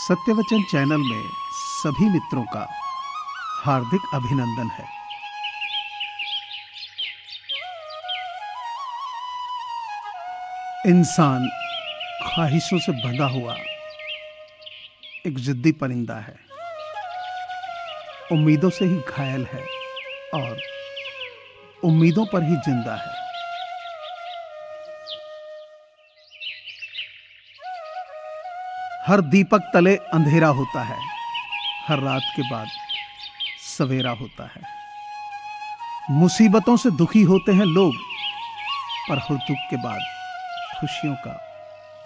सत्यवचन channel में सभी मित्रों का हार्दिक अभिनंदन है। इंसान ख्वाहिशों से बंधा हुआ एक जिद्दी परिंदा है, उम्मीदों से ही घायल है और उम्मीदों पर ही जिंदा है। हर दीपक तले अंधेरा होता है, हर रात के बाद सवेरा होता है। मुसीबतों से दुखी होते हैं लोग, पर हर दुख के बाद खुशियों का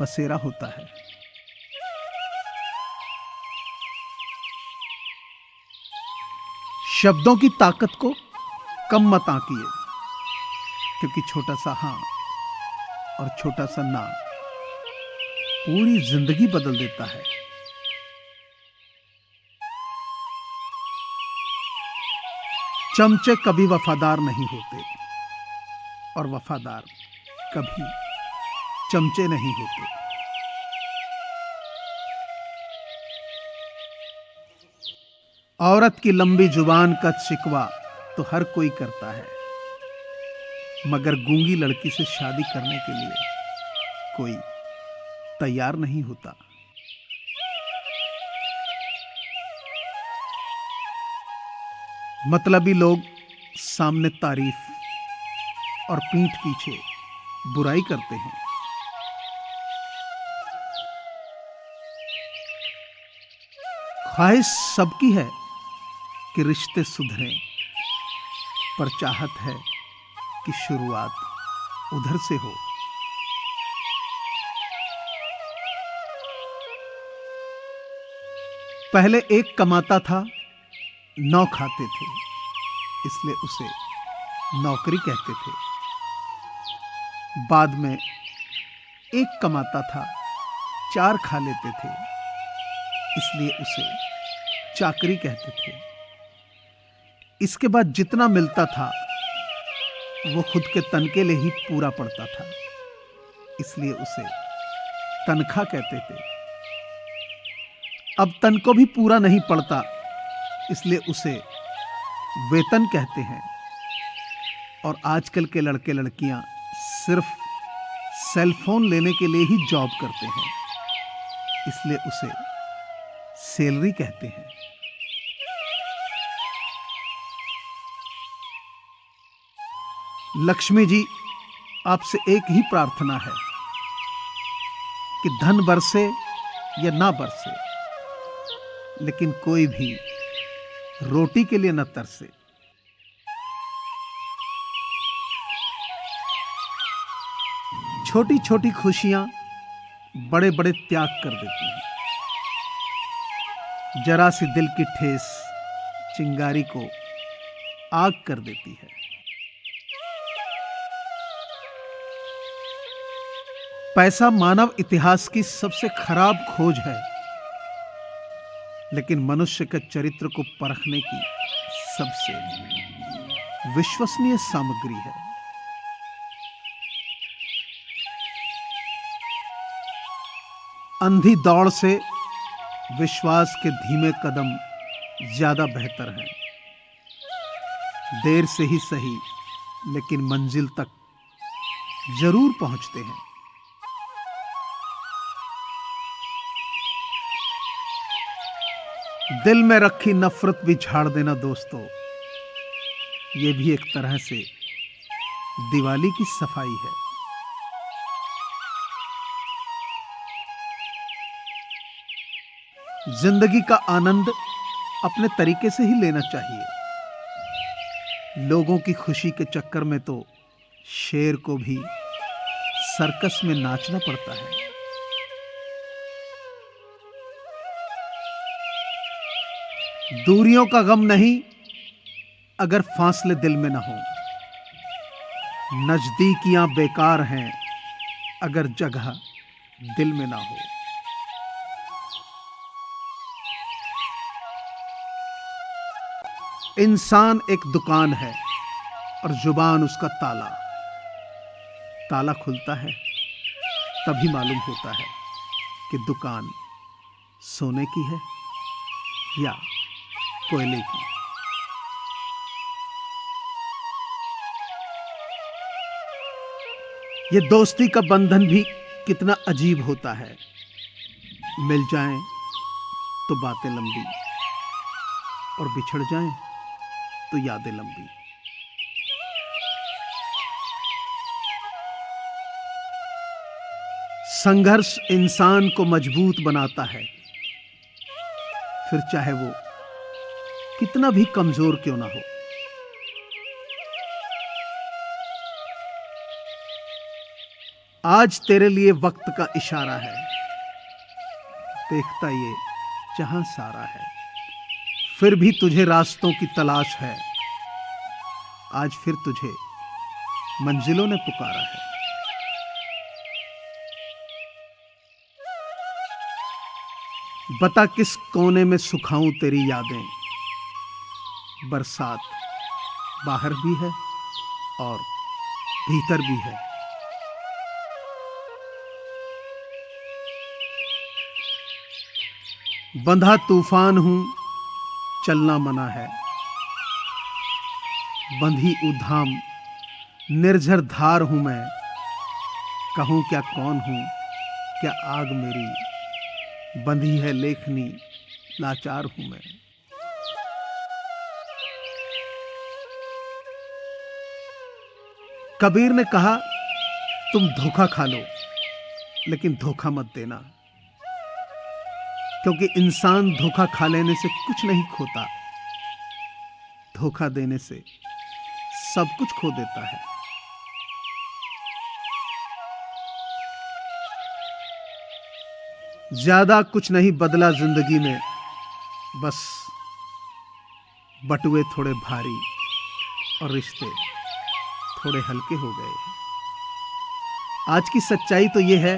बसेरा होता है। शब्दों की ताकत को कम मत आंकिए, क्योंकि छोटा सा हाँ और छोटा सा ना पूरी जिंदगी बदल देता है। चमचे कभी वफादार नहीं होते और वफादार कभी चमचे नहीं होते। औरत की लंबी जुबान का शिकवा तो हर कोई करता है, मगर गूंगी लड़की से शादी करने के लिए कोई तैयार नहीं होता। मतलबी लोग सामने तारीफ और पीठ पीछे बुराई करते हैं। ख्वाहिश सबकी है कि रिश्ते सुधरें, पर चाहत है कि शुरुआत उधर से हो। पहले एक कमाता था, 9 खाते थे, इसलिए उसे नौकरी कहते थे। बाद में एक कमाता था, 4 खा लेते थे, इसलिए उसे चाकरी कहते थे। इसके बाद जितना मिलता था वो खुद के तन के लिए ही पूरा पड़ता था, इसलिए उसे तनख्वाह कहते थे। अब तन को भी पूरा नहीं पड़ता, इसलिए उसे वेतन कहते हैं। और आजकल के लड़के लड़कियां सिर्फ सेलफोन लेने के लिए ही जॉब करते हैं, इसलिए उसे सैलरी कहते हैं। लक्ष्मी जी, आपसे एक ही प्रार्थना है कि धन बरसे या ना बरसे, लेकिन कोई भी रोटी के लिए न तरसे। छोटी छोटी खुशियां बड़े बड़े त्याग कर देती हैं। जरा सी दिल की ठेस चिंगारी को आग कर देती है। पैसा मानव इतिहास की सबसे खराब खोज है, लेकिन मनुष्य के चरित्र को परखने की सबसे विश्वसनीय सामग्री है। अंधी दौड़ से विश्वास के धीमे कदम ज्यादा बेहतर हैं। देर से ही सही, लेकिन मंजिल तक जरूर पहुंचते हैं। दिल में रखी नफरत भी झाड़ देना दोस्तों, ये भी एक तरह से दिवाली की सफाई है। जिंदगी का आनंद अपने तरीके से ही लेना चाहिए। लोगों की खुशी के चक्कर में तो शेर को भी सर्कस में नाचना पड़ता है। दूरियों का गम नहीं अगर फासले दिल में ना हो। नजदीकियां बेकार हैं अगर जगह दिल में ना हो। इंसान एक दुकान है और जुबान उसका ताला। ताला खुलता है तभी मालूम होता है कि दुकान सोने की है या कोयले की? ये दोस्ती का बंधन भी कितना अजीब होता है। मिल जाएं तो बातें लंबी और बिछड़ जाएं तो यादें लंबी। संघर्ष इंसान को मजबूत बनाता है, फिर चाहे वो कितना भी कमजोर क्यों ना हो। आज तेरे लिए वक्त का इशारा है, देखता ये जहां सारा है, फिर भी तुझे रास्तों की तलाश है। आज फिर तुझे मंजिलों ने पुकारा है। बता किस कोने में सुखाऊं तेरी यादें। बरसात बाहर भी है और भीतर भी है। बंधा तूफान हूं, चलना मना है। बंधी उधाम निर्झर धार हूं मैं। कहूं क्या कौन हूं, क्या आग मेरी बंधी है लेखनी, लाचार हूं मैं। कबीर ने कहा, तुम धोखा खा लो लेकिन धोखा मत देना, क्योंकि इंसान धोखा खा लेने से कुछ नहीं खोता, धोखा देने से सब कुछ खो देता है। ज्यादा कुछ नहीं बदला जिंदगी में, बस बटुए थोड़े भारी और रिश्ते थोड़े हल्के हो गए। आज की सच्चाई तो यह है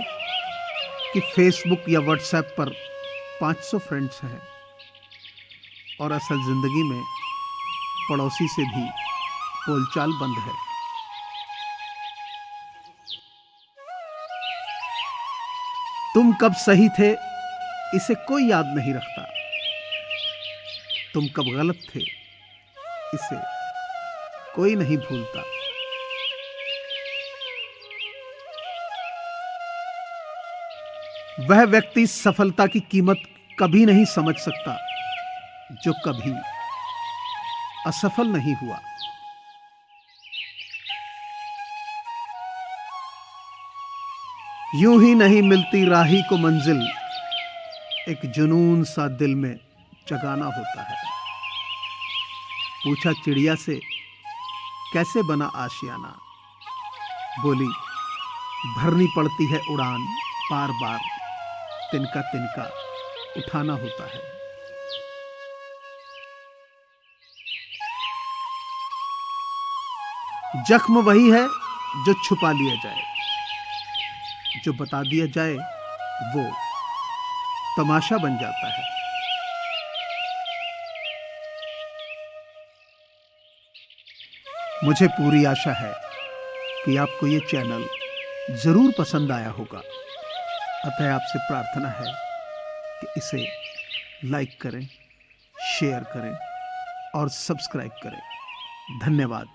कि फेसबुक या व्हाट्सएप पर 500 फ्रेंड्स हैं और असल जिंदगी में पड़ोसी से भी बोलचाल बंद है। तुम कब सही थे इसे कोई याद नहीं रखता, तुम कब गलत थे इसे कोई नहीं भूलता। वह व्यक्ति सफलता की कीमत कभी नहीं समझ सकता जो कभी असफल नहीं हुआ। यूं ही नहीं मिलती राही को मंजिल, एक जुनून सा दिल में जगाना होता है। पूछा चिड़िया से कैसे बना आशियाना, बोली भरनी पड़ती है उड़ान, बार बार तिनका तिनका उठाना होता है। जख्म वही है जो छुपा लिया जाए, जो बता दिया जाए वो तमाशा बन जाता है। मुझे पूरी आशा है कि आपको ये चैनल जरूर पसंद आया होगा। अतः आपसे प्रार्थना है कि इसे लाइक करें, शेयर करें और सब्सक्राइब करें। धन्यवाद।